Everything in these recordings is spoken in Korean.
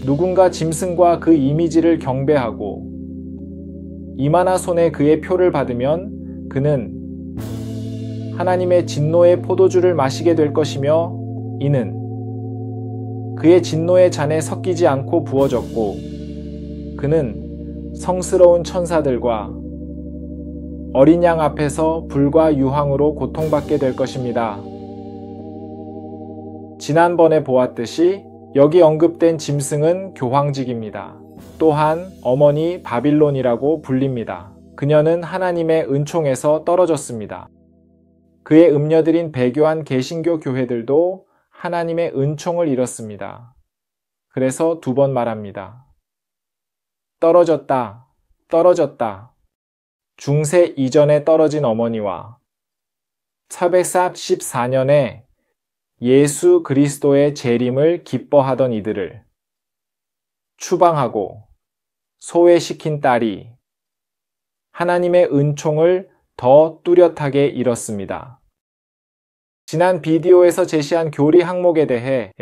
누군가 짐승과 그 이미지를 경배하고 이마나 손에 그의 표를 받으면 그는 하나님의 진노의 포도주를 마시게 될 것이며 이는 그의 진노의 잔에 섞이지 않고 부어졌고 그는 성스러운 천사들과 어린 양 앞에서 불과 유황으로 고통받게 될 것입니다. 지난번에 보았듯이 여기 언급된 짐승은 교황직입니다. 또한 어머니 바빌론이라고 불립니다. 그녀는 하나님의 은총에서 떨어졌습니다. 그의 음녀들인 배교한 개신교 교회들도 하나님의 은총을 잃었습니다. 그래서 2번 말합니다. 떨어졌다, 떨어졌다. 중세 이전에 떨어진 어머니와 414년에 예수 그리스도의 재림을 기뻐하던 이들을 추방하고 소외시킨 딸이 하나님의 은총을 더 뚜렷하게 잃었습니다. 지난 비디오에서 제시한 교리 항목에 대해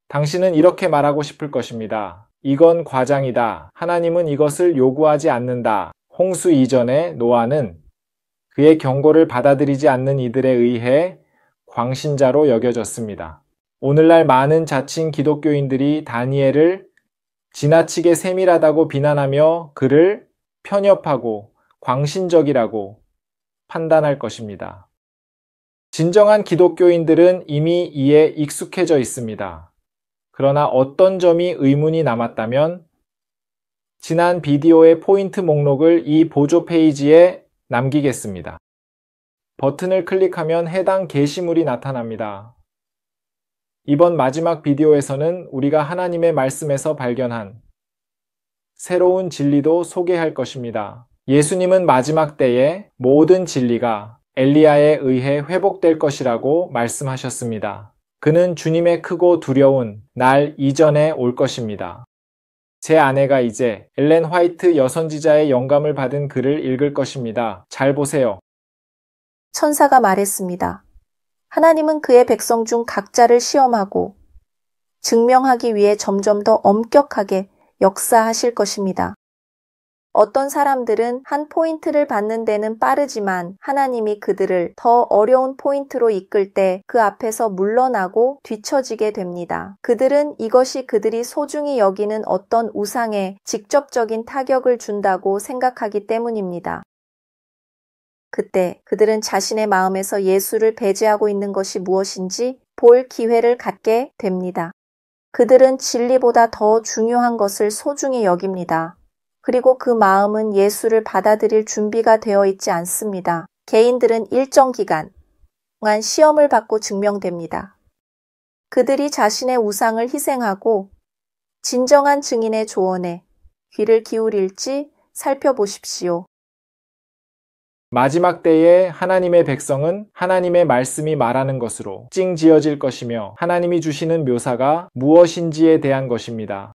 당신은 이렇게 말하고 싶을 것입니다. 이건 과장이다. 하나님은 이것을 요구하지 않는다. 홍수 이전에 노아는 그의 경고를 받아들이지 않는 이들에 의해 광신자로 여겨졌습니다. 오늘날 많은 자칭 기독교인들이 다니엘을 지나치게 세밀하다고 비난하며 그를 편협하고 광신적이라고 판단할 것입니다. 진정한 기독교인들은 이미 이에 익숙해져 있습니다. 그러나 어떤 점이 의문이 남았다면 지난 비디오의 포인트 목록을 이 보조 페이지에 남기겠습니다. 버튼을 클릭하면 해당 게시물이 나타납니다. 이번 마지막 비디오에서는 우리가 하나님의 말씀에서 발견한 새로운 진리도 소개할 것입니다. 예수님은 마지막 때에 모든 진리가 엘리야에 의해 회복될 것이라고 말씀하셨습니다. 그는 주님의 크고 두려운 날 이전에 올 것입니다. 제 아내가 이제 엘렌 화이트 여선지자의 영감을 받은 글을 읽을 것입니다. 잘 보세요. 천사가 말했습니다. 하나님은 그의 백성 중 각자를 시험하고 증명하기 위해 점점 더 엄격하게 역사하실 것입니다. 어떤 사람들은 한 포인트를 받는 데는 빠르지만 하나님이 그들을 더 어려운 포인트로 이끌 때 그 앞에서 물러나고 뒤처지게 됩니다. 그들은 이것이 그들이 소중히 여기는 어떤 우상에 직접적인 타격을 준다고 생각하기 때문입니다. 그때 그들은 자신의 마음에서 예수를 배제하고 있는 것이 무엇인지 볼 기회를 갖게 됩니다. 그들은 진리보다 더 중요한 것을 소중히 여깁니다. 그리고 그 마음은 예수를 받아들일 준비가 되어 있지 않습니다. 개인들은 일정 기간 동안 시험을 받고 증명됩니다. 그들이 자신의 우상을 희생하고 진정한 증인의 조언에 귀를 기울일지 살펴보십시오. 마지막 때에 하나님의 백성은 하나님의 말씀이 말하는 것으로 찡지어질 것이며 하나님이 주시는 묘사가 무엇인지에 대한 것입니다.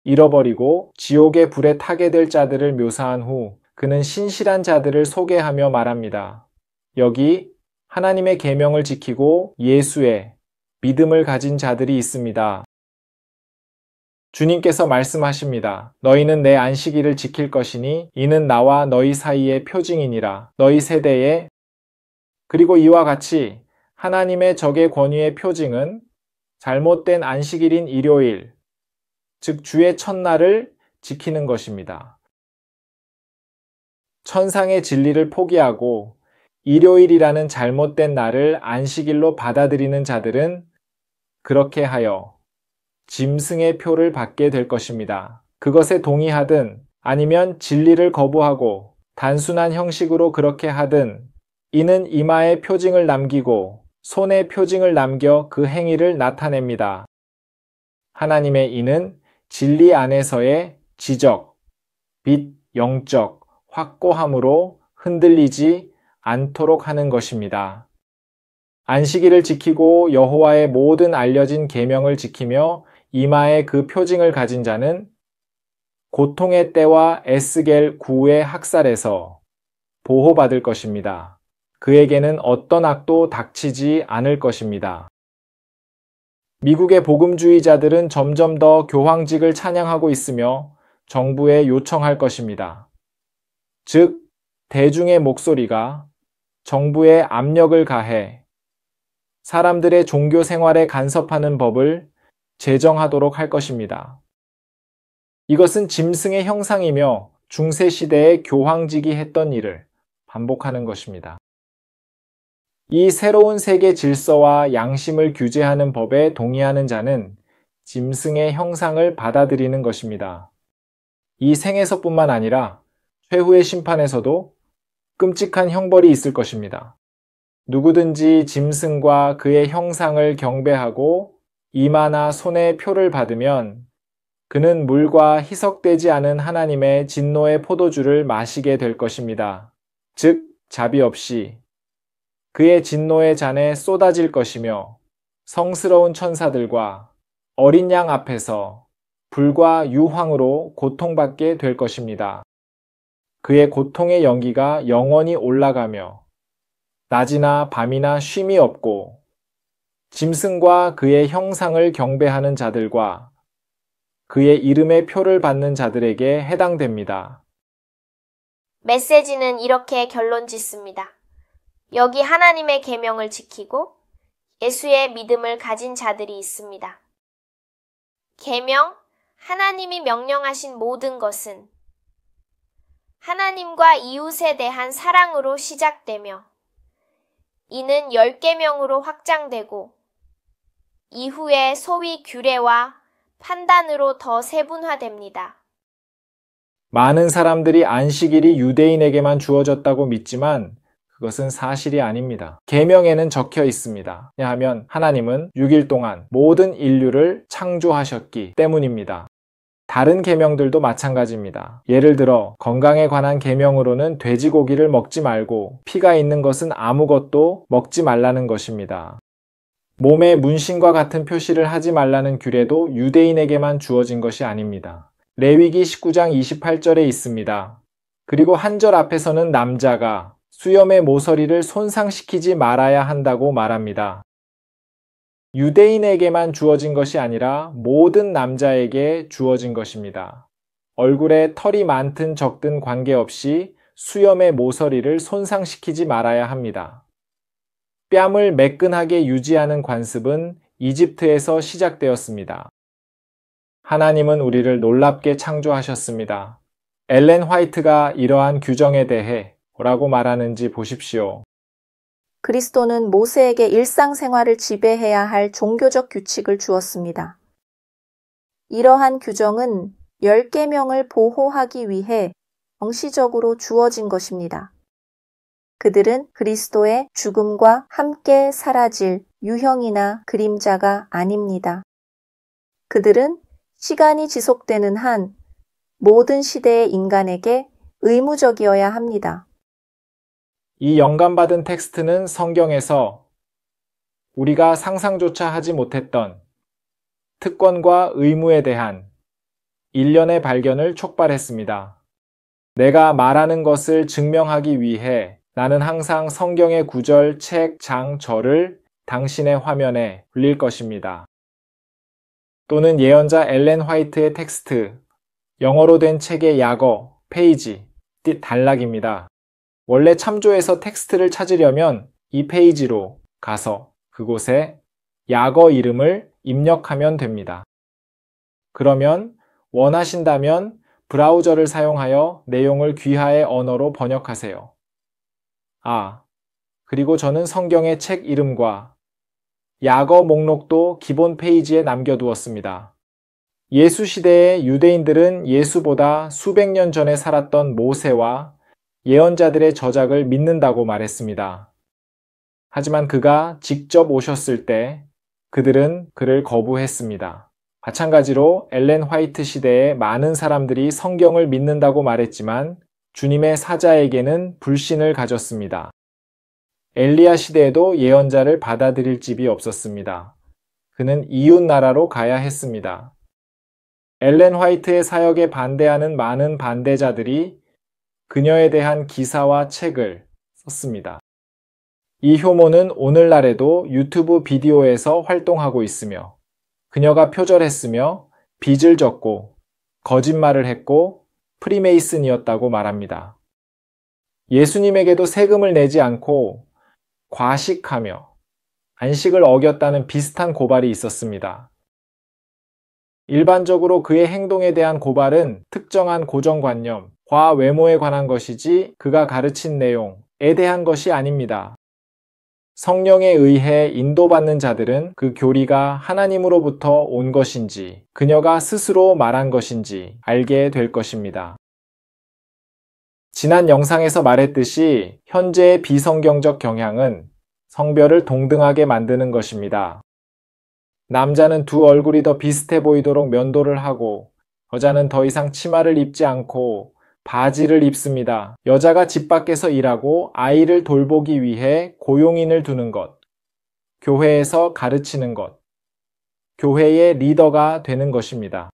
잃어버리고 지옥의 불에 타게 될 자들을 묘사한 후 그는 신실한 자들을 소개하며 말합니다. 여기 하나님의 계명을 지키고 예수의 믿음을 가진 자들이 있습니다. 주님께서 말씀하십니다. 너희는 내 안식일을 지킬 것이니 이는 나와 너희 사이의 표징이니라. 너희 세대에 그리고 이와 같이 하나님의 적의 권위의 표징은 잘못된 안식일인 일요일, 즉 주의 첫날을 지키는 것입니다. 천상의 진리를 포기하고 일요일이라는 잘못된 날을 안식일로 받아들이는 자들은 그렇게 하여 짐승의 표를 받게 될 것입니다. 그것에 동의하든 아니면 진리를 거부하고 단순한 형식으로 그렇게 하든 이는 이마에 표징을 남기고 손에 표징을 남겨 그 행위를 나타냅니다. 하나님의 이는 진리 안에서의 지적, 빛, 영적, 확고함으로 흔들리지 않도록 하는 것입니다. 안식일을 지키고 여호와의 모든 알려진 계명을 지키며 이마에 그 표징을 가진 자는 고통의 때와 에스겔 구의 학살에서 보호받을 것입니다. 그에게는 어떤 악도 닥치지 않을 것입니다. 미국의 복음주의자들은 점점 더 교황직을 찬양하고 있으며 정부에 요청할 것입니다. 즉, 대중의 목소리가 정부에 압력을 가해 사람들의 종교 생활에 간섭하는 법을 제정하도록 할 것입니다. 이것은 짐승의 형상이며 중세시대의 교황직이 했던 일을 반복하는 것입니다. 이 새로운 세계 질서와 양심을 규제하는 법에 동의하는 자는 짐승의 형상을 받아들이는 것입니다. 이 생에서뿐만 아니라 최후의 심판에서도 끔찍한 형벌이 있을 것입니다. 누구든지 짐승과 그의 형상을 경배하고 이마나 손에 표를 받으면 그는 물과 희석되지 않은 하나님의 진노의 포도주를 마시게 될 것입니다. 즉, 자비 없이 그의 진노의 잔에 쏟아질 것이며 성스러운 천사들과 어린 양 앞에서 불과 유황으로 고통받게 될 것입니다. 그의 고통의 연기가 영원히 올라가며 낮이나 밤이나 쉼이 없고 짐승과 그의 형상을 경배하는 자들과 그의 이름의 표를 받는 자들에게 해당됩니다. 메시지는 이렇게 결론 짓습니다. 여기 하나님의 계명을 지키고 예수의 믿음을 가진 자들이 있습니다. 계명, 하나님이 명령하신 모든 것은 하나님과 이웃에 대한 사랑으로 시작되며 이는 10계명으로 확장되고 이후에 소위 규례와 판단으로 더 세분화됩니다. 많은 사람들이 안식일이 유대인에게만 주어졌다고 믿지만 그것은 사실이 아닙니다. 계명에는 적혀 있습니다. 왜냐하면 하나님은 6일 동안 모든 인류를 창조하셨기 때문입니다. 다른 계명들도 마찬가지입니다. 예를 들어 건강에 관한 계명으로는 돼지고기를 먹지 말고 피가 있는 것은 아무것도 먹지 말라는 것입니다. 몸에 문신과 같은 표시를 하지 말라는 규례도 유대인에게만 주어진 것이 아닙니다. 레위기 19장 28절에 있습니다. 그리고 한 절 앞에서는 남자가 수염의 모서리를 손상시키지 말아야 한다고 말합니다. 유대인에게만 주어진 것이 아니라 모든 남자에게 주어진 것입니다. 얼굴에 털이 많든 적든 관계없이 수염의 모서리를 손상시키지 말아야 합니다. 뺨을 매끈하게 유지하는 관습은 이집트에서 시작되었습니다. 하나님은 우리를 놀랍게 창조하셨습니다. 엘렌 화이트가 이러한 규정에 대해 뭐라고 말하는지 보십시오. 그리스도는 모세에게 일상생활을 지배해야 할 종교적 규칙을 주었습니다. 이러한 규정은 10계명을 보호하기 위해 정시적으로 주어진 것입니다. 그들은 그리스도의 죽음과 함께 사라질 유형이나 그림자가 아닙니다. 그들은 시간이 지속되는 한 모든 시대의 인간에게 의무적이어야 합니다. 이 영감받은 텍스트는 성경에서 우리가 상상조차 하지 못했던 특권과 의무에 대한 일련의 발견을 촉발했습니다. 내가 말하는 것을 증명하기 위해 나는 항상 성경의 구절, 책, 장, 절을 당신의 화면에 올릴 것입니다. 또는 예언자 엘렌 화이트의 텍스트, 영어로 된 책의 약어, 페이지, 띠 단락입니다. 원래 참조에서 텍스트를 찾으려면 이 페이지로 가서 그곳에 약어 이름을 입력하면 됩니다. 그러면 원하신다면 브라우저를 사용하여 내용을 귀하의 언어로 번역하세요. 그리고 저는 성경의 책 이름과 약어 목록도 기본 페이지에 남겨두었습니다. 예수 시대의 유대인들은 예수보다 수백 년 전에 살았던 모세와 예언자들의 저작을 믿는다고 말했습니다. 하지만 그가 직접 오셨을 때 그들은 그를 거부했습니다. 마찬가지로 엘렌 화이트 시대에 많은 사람들이 성경을 믿는다고 말했지만 주님의 사자에게는 불신을 가졌습니다. 엘리야 시대에도 예언자를 받아들일 집이 없었습니다. 그는 이웃 나라로 가야 했습니다. 엘렌 화이트의 사역에 반대하는 많은 반대자들이 그녀에 대한 기사와 책을 썼습니다. 이 효모는 오늘날에도 유튜브 비디오에서 활동하고 있으며 그녀가 표절했으며 빚을 졌고 거짓말을 했고 프리메이슨이었다고 말합니다. 예수님에게도 세금을 내지 않고 과식하며 안식을 어겼다는 비슷한 고발이 있었습니다. 일반적으로 그의 행동에 대한 고발은 특정한 고정관념, 외모에 관한 것이지 그가 가르친 내용에 대한 것이 아닙니다. 성령에 의해 인도받는 자들은 그 교리가 하나님으로부터 온 것인지 그녀가 스스로 말한 것인지 알게 될 것입니다. 지난 영상에서 말했듯이 현재의 비성경적 경향은 성별을 동등하게 만드는 것입니다. 남자는 두 얼굴이 더 비슷해 보이도록 면도를 하고 여자는 더 이상 치마를 입지 않고 바지를 입습니다. 여자가 집 밖에서 일하고 아이를 돌보기 위해 고용인을 두는 것, 교회에서 가르치는 것, 교회의 리더가 되는 것입니다.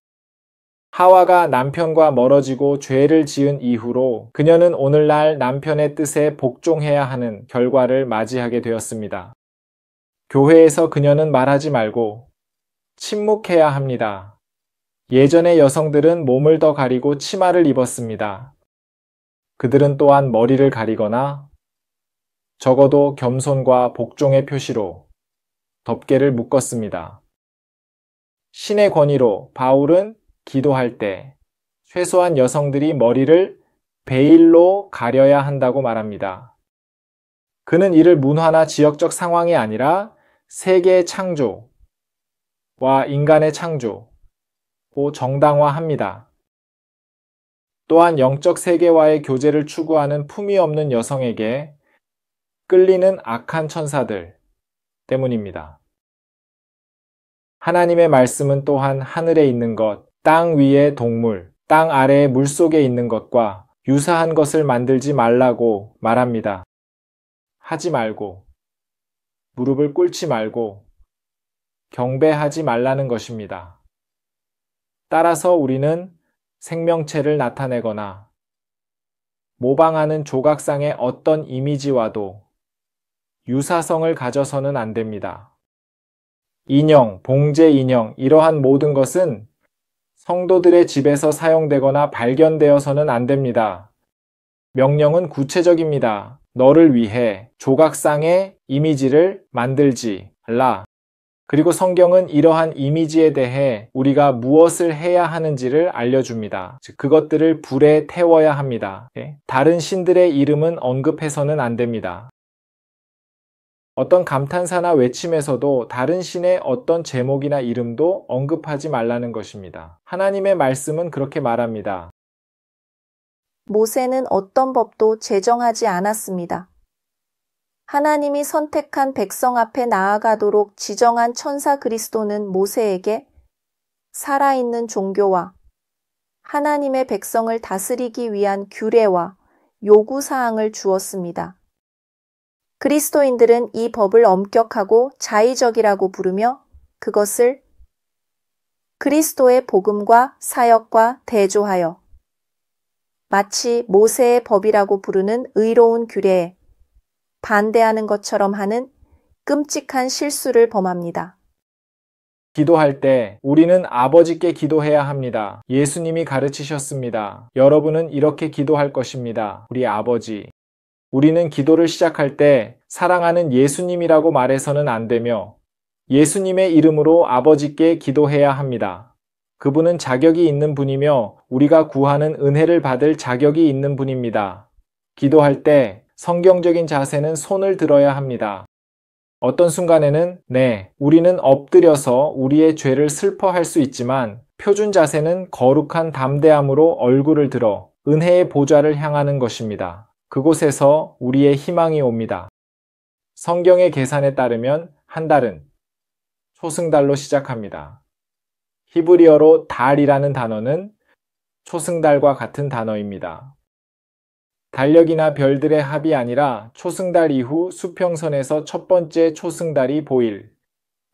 하와가 남편과 멀어지고 죄를 지은 이후로 그녀는 오늘날 남편의 뜻에 복종해야 하는 결과를 맞이하게 되었습니다. 교회에서 그녀는 말하지 말고 침묵해야 합니다. 예전의 여성들은 몸을 더 가리고 치마를 입었습니다. 그들은 또한 머리를 가리거나 적어도 겸손과 복종의 표시로 덮개를 묶었습니다. 신의 권위로 바울은 기도할 때 최소한 여성들이 머리를 베일로 가려야 한다고 말합니다. 그는 이를 문화나 지역적 상황이 아니라 세계의 창조와 인간의 창조, 정당화합니다. 또한 영적 세계와의 교제를 추구하는 품위 없는 여성에게 끌리는 악한 천사들 때문입니다. 하나님의 말씀은 또한 하늘에 있는 것, 땅 위의 동물, 땅 아래의 물속에 있는 것과 유사한 것을 만들지 말라고 말합니다. 하지 말고, 무릎을 꿇지 말고, 경배하지 말라는 것입니다. 따라서 우리는 생명체를 나타내거나 모방하는 조각상의 어떤 이미지와도 유사성을 가져서는 안 됩니다. 인형, 봉제 인형, 이러한 모든 것은 성도들의 집에서 사용되거나 발견되어서는 안 됩니다. 명령은 구체적입니다. 너를 위해 조각상의 이미지를 만들지 말라. 그리고 성경은 이러한 이미지에 대해 우리가 무엇을 해야 하는지를 알려줍니다. 즉, 그것들을 불에 태워야 합니다. 다른 신들의 이름은 언급해서는 안 됩니다. 어떤 감탄사나 외침에서도 다른 신의 어떤 제목이나 이름도 언급하지 말라는 것입니다. 하나님의 말씀은 그렇게 말합니다. 모세는 어떤 법도 제정하지 않았습니다. 하나님이 선택한 백성 앞에 나아가도록 지정한 천사 그리스도는 모세에게 살아있는 종교와 하나님의 백성을 다스리기 위한 규례와 요구사항을 주었습니다. 그리스도인들은 이 법을 엄격하고 자의적이라고 부르며 그것을 그리스도의 복음과 사역과 대조하여 마치 모세의 법이라고 부르는 의로운 규례에 반대하는 것처럼 하는 끔찍한 실수를 범합니다. 기도할 때 우리는 아버지께 기도해야 합니다. 예수님이 가르치셨습니다. 여러분은 이렇게 기도할 것입니다. 우리 아버지. 우리는 기도를 시작할 때 사랑하는 예수님이라고 말해서는 안 되며 예수님의 이름으로 아버지께 기도해야 합니다. 그분은 자격이 있는 분이며 우리가 구하는 은혜를 받을 자격이 있는 분입니다. 기도할 때 성경적인 자세는 손을 들어야 합니다. 어떤 순간에는 우리는 엎드려서 우리의 죄를 슬퍼할 수 있지만 표준 자세는 거룩한 담대함으로 얼굴을 들어 은혜의 보좌를 향하는 것입니다. 그곳에서 우리의 희망이 옵니다. 성경의 계산에 따르면 한 달은 초승달로 시작합니다. 히브리어로 달이라는 단어는 초승달과 같은 단어입니다. 달력이나 별들의 합이 아니라 초승달 이후 수평선에서 첫 번째 초승달이 보일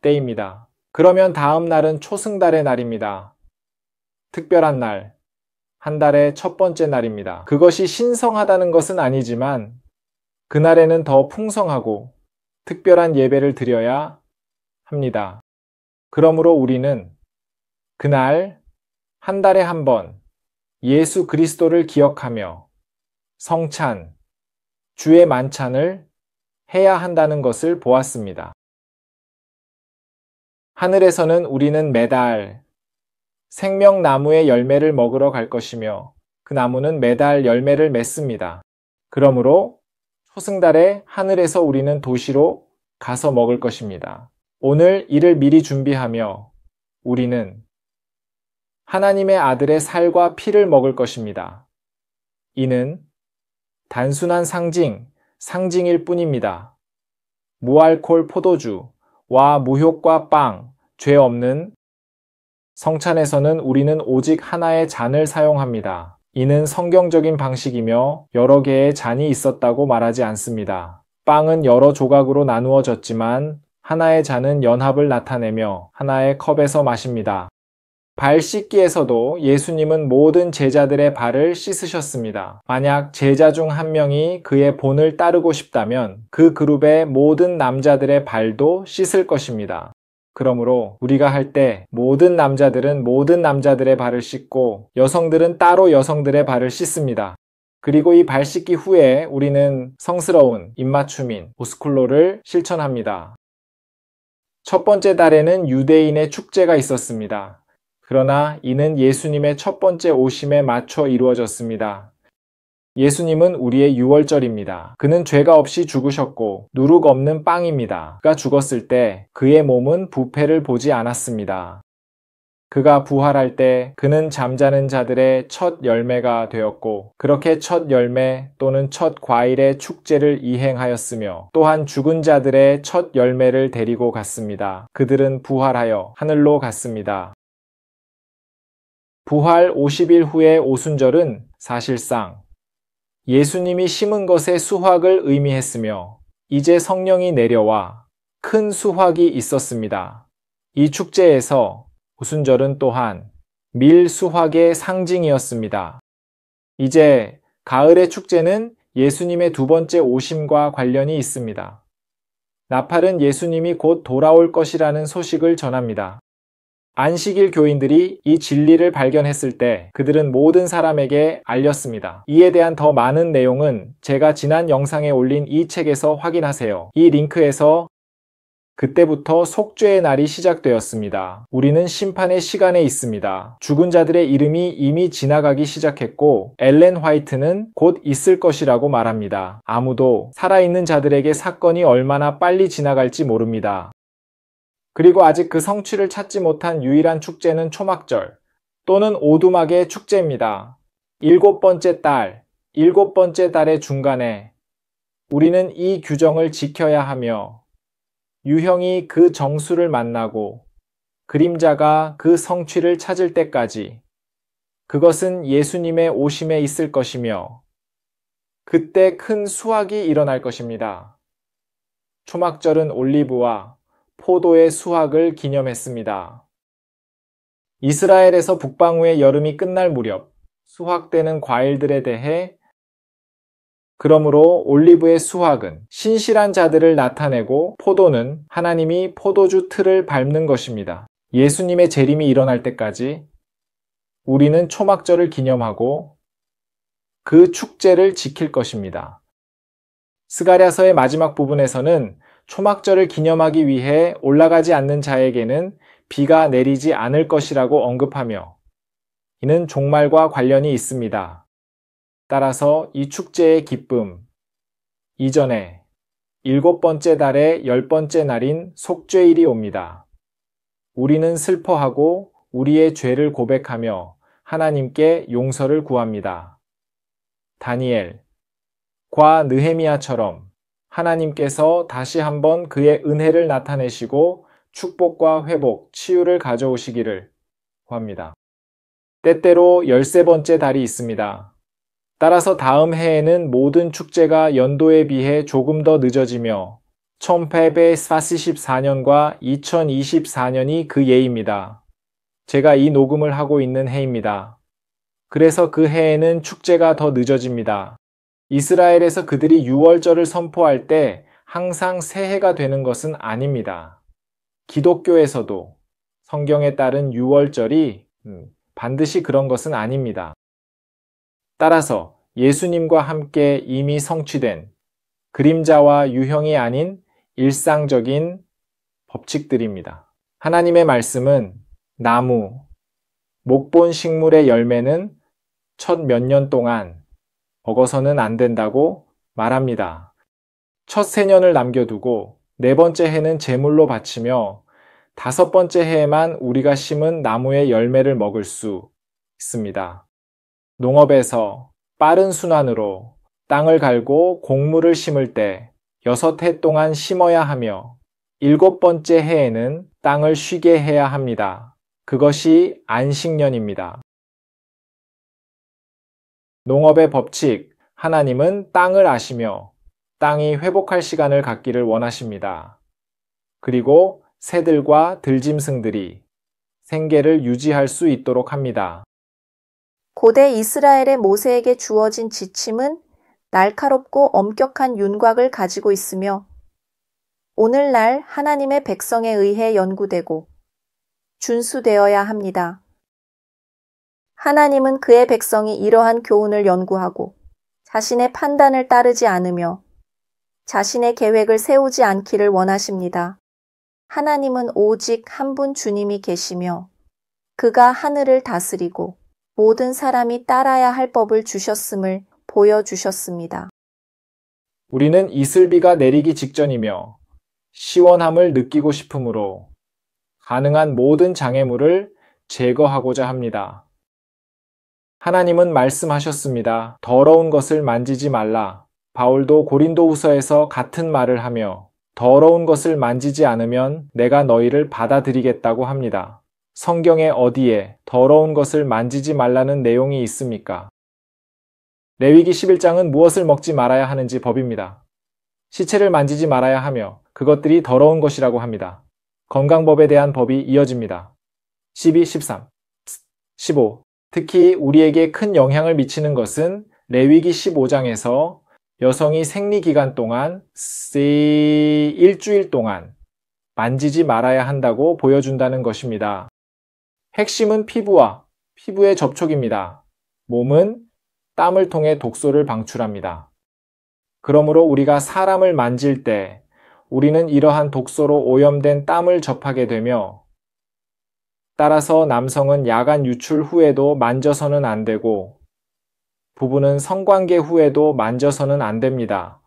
때입니다. 그러면 다음 날은 초승달의 날입니다. 특별한 날, 한 달의 첫 번째 날입니다. 그것이 신성하다는 것은 아니지만 그날에는 더 풍성하고 특별한 예배를 드려야 합니다. 그러므로 우리는 그날 한 달에 한 번 예수 그리스도를 기억하며 성찬, 주의 만찬을 해야 한다는 것을 보았습니다. 하늘에서는 우리는 매달 생명나무의 열매를 먹으러 갈 것이며 그 나무는 매달 열매를 맺습니다. 그러므로 초승달에 하늘에서 우리는 도시로 가서 먹을 것입니다. 오늘 이를 미리 준비하며 우리는 하나님의 아들의 살과 피를 먹을 것입니다. 이는 단순한 상징일 뿐입니다. 무알콜 포도주와 무효과 빵, 죄 없는 성찬에서는 우리는 오직 하나의 잔을 사용합니다. 이는 성경적인 방식이며 여러 개의 잔이 있었다고 말하지 않습니다. 빵은 여러 조각으로 나누어졌지만 하나의 잔은 연합을 나타내며 하나의 컵에서 마십니다. 발 씻기에서도 예수님은 모든 제자들의 발을 씻으셨습니다. 만약 제자 중 한 명이 그의 본을 따르고 싶다면 그 그룹의 모든 남자들의 발도 씻을 것입니다. 그러므로 우리가 할 때 모든 남자들은 모든 남자들의 발을 씻고 여성들은 따로 여성들의 발을 씻습니다. 그리고 이 발 씻기 후에 우리는 성스러운 입맞춤인 오스쿨로를 실천합니다. 첫 번째 달에는 유대인의 축제가 있었습니다. 그러나 이는 예수님의 첫 번째 오심에 맞춰 이루어졌습니다. 예수님은 우리의 유월절입니다. 그는 죄가 없이 죽으셨고 누룩 없는 빵입니다. 그가 죽었을 때 그의 몸은 부패를 보지 않았습니다. 그가 부활할 때 그는 잠자는 자들의 첫 열매가 되었고 그렇게 첫 열매 또는 첫 과일의 축제를 이행하였으며 또한 죽은 자들의 첫 열매를 데리고 갔습니다. 그들은 부활하여 하늘로 갔습니다. 부활 50일 후의 오순절은 사실상 예수님이 심은 것의 수확을 의미했으며 이제 성령이 내려와 큰 수확이 있었습니다. 이 축제에서 오순절은 또한 밀 수확의 상징이었습니다. 이제 가을의 축제는 예수님의 두 번째 오심과 관련이 있습니다. 나팔은 예수님이 곧 돌아올 것이라는 소식을 전합니다. 안식일 교인들이 이 진리를 발견했을 때 그들은 모든 사람에게 알렸습니다. 이에 대한 더 많은 내용은 제가 지난 영상에 올린 이 책에서 확인하세요. 이 링크에서 그때부터 속죄의 날이 시작되었습니다. 우리는 심판의 시간에 있습니다. 죽은 자들의 이름이 이미 지나가기 시작했고 엘렌 화이트는 곧 있을 것이라고 말합니다. 아무도 살아있는 자들에게 사건이 얼마나 빨리 지나갈지 모릅니다. 그리고 아직 그 성취를 찾지 못한 유일한 축제는 초막절 또는 오두막의 축제입니다. 일곱 번째 달의 중간에 우리는 이 규정을 지켜야 하며 유형이 그 정수를 만나고 그림자가 그 성취를 찾을 때까지 그것은 예수님의 오심에 있을 것이며 그때 큰 수확이 일어날 것입니다. 초막절은 올리브와 포도의 수확을 기념했습니다. 이스라엘에서 북방구의 여름이 끝날 무렵 수확되는 과일들에 대해 그러므로 올리브의 수확은 신실한 자들을 나타내고 포도는 하나님이 포도주 틀을 밟는 것입니다. 예수님의 재림이 일어날 때까지 우리는 초막절을 기념하고 그 축제를 지킬 것입니다. 스가랴서의 마지막 부분에서는 초막절을 기념하기 위해 올라가지 않는 자에게는 비가 내리지 않을 것이라고 언급하며 이는 종말과 관련이 있습니다. 따라서 이 축제의 기쁨 이전에 일곱 번째 달의 10번째 날인 속죄일이 옵니다. 우리는 슬퍼하고 우리의 죄를 고백하며 하나님께 용서를 구합니다. 다니엘과 느헤미야처럼 하나님께서 다시 한번 그의 은혜를 나타내시고 축복과 회복, 치유를 가져오시기를 구합니다. 때때로 13번째 달이 있습니다. 따라서 다음 해에는 모든 축제가 연도에 비해 조금 더 늦어지며 1844년과 2024년이 그 예입니다. 제가 이 녹음을 하고 있는 해입니다. 그래서 그 해에는 축제가 더 늦어집니다. 이스라엘에서 그들이 유월절을 선포할 때 항상 새해가 되는 것은 아닙니다. 기독교에서도 성경에 따른 유월절이 반드시 그런 것은 아닙니다. 따라서 예수님과 함께 이미 성취된 그림자와 유형이 아닌 일상적인 법칙들입니다. 하나님의 말씀은 나무, 목본 식물의 열매는 첫 몇 년 동안 먹어서는 안 된다고 말합니다. 첫 세년을 남겨두고 네 번째 해는 제물로 바치며 다섯 번째 해에만 우리가 심은 나무의 열매를 먹을 수 있습니다. 농업에서 빠른 순환으로 땅을 갈고 곡물을 심을 때 6해 동안 심어야 하며 7번째 해에는 땅을 쉬게 해야 합니다. 그것이 안식년입니다. 농업의 법칙, 하나님은 땅을 아시며 땅이 회복할 시간을 갖기를 원하십니다. 그리고 새들과 들짐승들이 생계를 유지할 수 있도록 합니다. 고대 이스라엘의 모세에게 주어진 지침은 날카롭고 엄격한 윤곽을 가지고 있으며 오늘날 하나님의 백성에 의해 연구되고 준수되어야 합니다. 하나님은 그의 백성이 이러한 교훈을 연구하고 자신의 판단을 따르지 않으며 자신의 계획을 세우지 않기를 원하십니다. 하나님은 오직 한 분 주님이 계시며 그가 하늘을 다스리고 모든 사람이 따라야 할 법을 주셨음을 보여주셨습니다. 우리는 이슬비가 내리기 직전이며 시원함을 느끼고 싶으므로 가능한 모든 장애물을 제거하고자 합니다. 하나님은 말씀하셨습니다. 더러운 것을 만지지 말라. 바울도 고린도후서에서 같은 말을 하며 더러운 것을 만지지 않으면 내가 너희를 받아들이겠다고 합니다. 성경에 어디에 더러운 것을 만지지 말라는 내용이 있습니까? 레위기 11장은 무엇을 먹지 말아야 하는지 법입니다. 시체를 만지지 말아야 하며 그것들이 더러운 것이라고 합니다. 건강법에 대한 법이 이어집니다. 12, 13, 15. 특히 우리에게 큰 영향을 미치는 것은 레위기 15장에서 여성이 생리기간 동안 일주일 동안 만지지 말아야 한다고 보여준다는 것입니다. 핵심은 피부와 피부의 접촉입니다. 몸은 땀을 통해 독소를 방출합니다. 그러므로 우리가 사람을 만질 때 우리는 이러한 독소로 오염된 땀을 접하게 되며 따라서 남성은 야간 유출 후에도 만져서는 안 되고 부부는 성관계 후에도 만져서는 안 됩니다.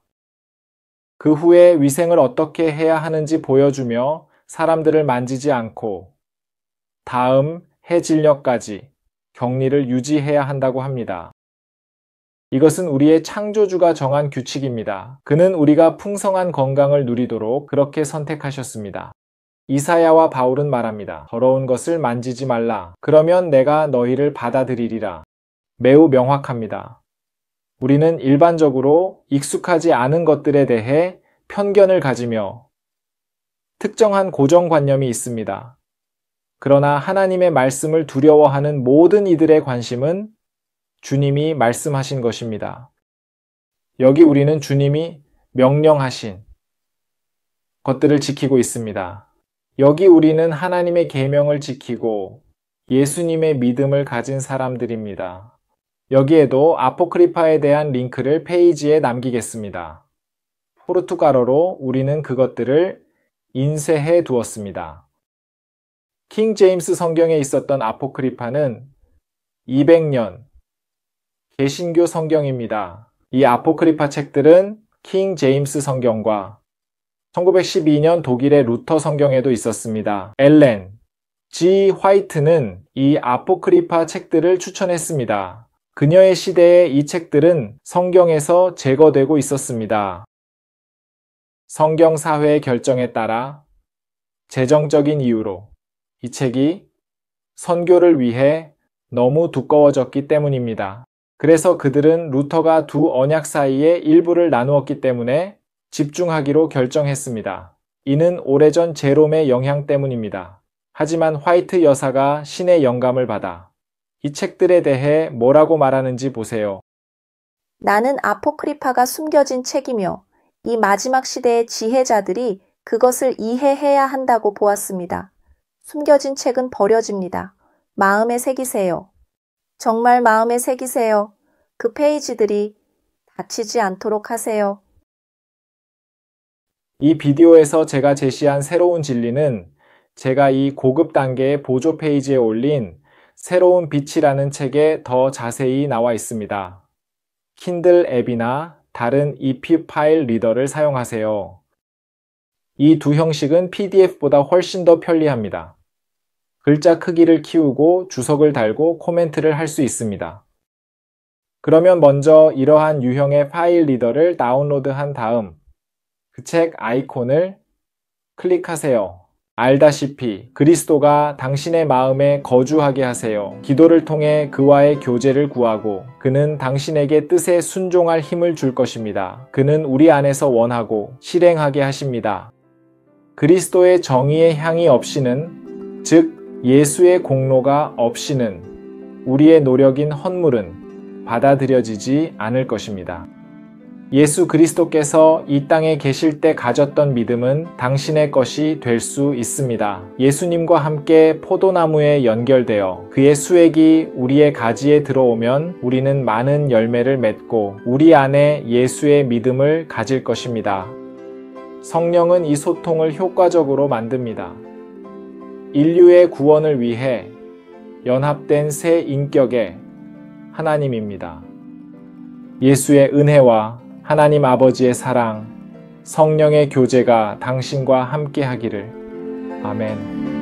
그 후에 위생을 어떻게 해야 하는지 보여주며 사람들을 만지지 않고 다음 해질녘까지 격리를 유지해야 한다고 합니다. 이것은 우리의 창조주가 정한 규칙입니다. 그는 우리가 풍성한 건강을 누리도록 그렇게 선택하셨습니다. 이사야와 바울은 말합니다. 더러운 것을 만지지 말라. 그러면 내가 너희를 받아들이리라. 매우 명확합니다. 우리는 일반적으로 익숙하지 않은 것들에 대해 편견을 가지며 특정한 고정관념이 있습니다. 그러나 하나님의 말씀을 두려워하는 모든 이들의 관심은 주님이 말씀하신 것입니다. 여기 우리는 주님이 명령하신 것들을 지키고 있습니다. 여기 우리는 하나님의 계명을 지키고 예수님의 믿음을 가진 사람들입니다. 여기에도 아포크리파에 대한 링크를 페이지에 남기겠습니다. 포르투갈어로 우리는 그것들을 인쇄해 두었습니다. 킹 제임스 성경에 있었던 아포크리파는 200년 개신교 성경입니다. 이 아포크리파 책들은 킹 제임스 성경과 1912년 독일의 루터 성경에도 있었습니다. 엘렌 G. 화이트는 이 아포크리파 책들을 추천했습니다. 그녀의 시대에 이 책들은 성경에서 제거되고 있었습니다. 성경사회의 결정에 따라 재정적인 이유로 이 책이 선교를 위해 너무 두꺼워졌기 때문입니다. 그래서 그들은 루터가 두 언약 사이에 일부를 나누었기 때문에 집중하기로 결정했습니다. 이는 오래전 제롬의 영향 때문입니다. 하지만 화이트 여사가 신의 영감을 받아 이 책들에 대해 뭐라고 말하는지 보세요. 나는 아포크리파가 숨겨진 책이며 이 마지막 시대의 지혜자들이 그것을 이해해야 한다고 보았습니다. 숨겨진 책은 버려집니다. 마음에 새기세요. 정말 마음에 새기세요. 그 페이지들이 닫히지 않도록 하세요. 이 비디오에서 제가 제시한 새로운 진리는 제가 이 고급 단계의 보조 페이지에 올린 새로운 빛이라는 책에 더 자세히 나와 있습니다. 킨들 앱이나 다른 EPUB 파일 리더를 사용하세요. 이 두 형식은 PDF보다 훨씬 더 편리합니다. 글자 크기를 키우고 주석을 달고 코멘트를 할 수 있습니다. 그러면 먼저 이러한 유형의 파일 리더를 다운로드한 다음 그 책 아이콘을 클릭하세요. 알다시피 그리스도가 당신의 마음에 거주하게 하세요. 기도를 통해 그와의 교제를 구하고 그는 당신에게 뜻에 순종할 힘을 줄 것입니다. 그는 우리 안에서 원하고 실행하게 하십니다. 그리스도의 정의의 향이 없이는, 즉 예수의 공로가 없이는 우리의 노력인 헛물은 받아들여지지 않을 것입니다. 예수 그리스도께서 이 땅에 계실 때 가졌던 믿음은 당신의 것이 될 수 있습니다. 예수님과 함께 포도나무에 연결되어 그의 수액이 우리의 가지에 들어오면 우리는 많은 열매를 맺고 우리 안에 예수의 믿음을 가질 것입니다. 성령은 이 소통을 효과적으로 만듭니다. 인류의 구원을 위해 연합된 새 인격의 하나님입니다. 예수의 은혜와 하나님 아버지의 사랑, 성령의 교제가 당신과 함께 하기를. 아멘.